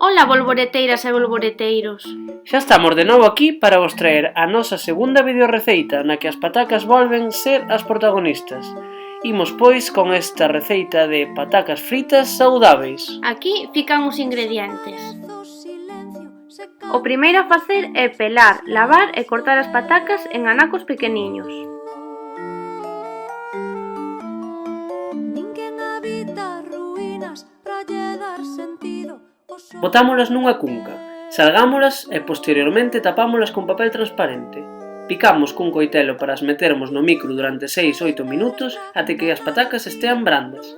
Ola, bolboreteiras e bolboreteiros. Xa estamos de novo aquí para vos traer a nosa segunda videoreceita na que as patacas volven ser as protagonistas. Imos pois con esta receita de patacas fritas saudáveis. Aquí fican os ingredientes. O primeiro a facer é pelar, lavar e cortar as patacas en anacos pequeniños. Botámolas nunha cunca, salgámolas e posteriormente tapámolas con papel transparente. Picamos cun coitelo para as metermos no micro durante 6-8 minutos até que as patacas estean brandas.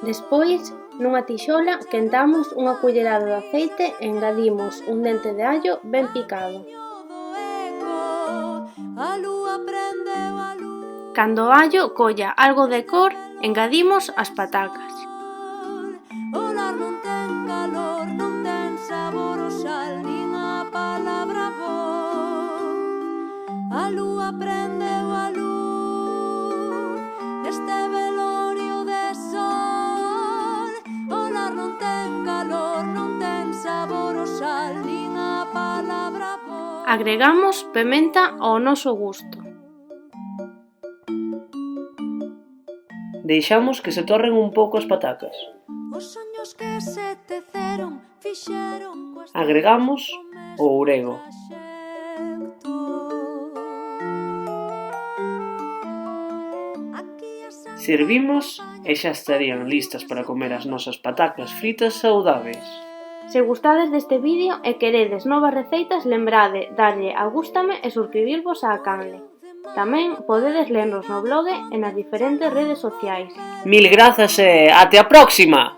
Despois, nunha tixola, quentamos unha cullerada de aceite e engadimos un dente de allo ben picado. Cando o allo colla algo de cor, engadimos as patacas. Agregamos pementa ao noso gusto. Deixamos que se torren un pouco as patacas. Agregamos o ourego. Servimos e xa estarían listas para comer as nosas patacas fritas saudáveis. Se gustades deste vídeo e queredes novas receitas, lembrade darlle a gústame e suscribirvos á canle. Tamén podedes lernos no blog e nas diferentes redes sociais. Mil grazas e até a próxima!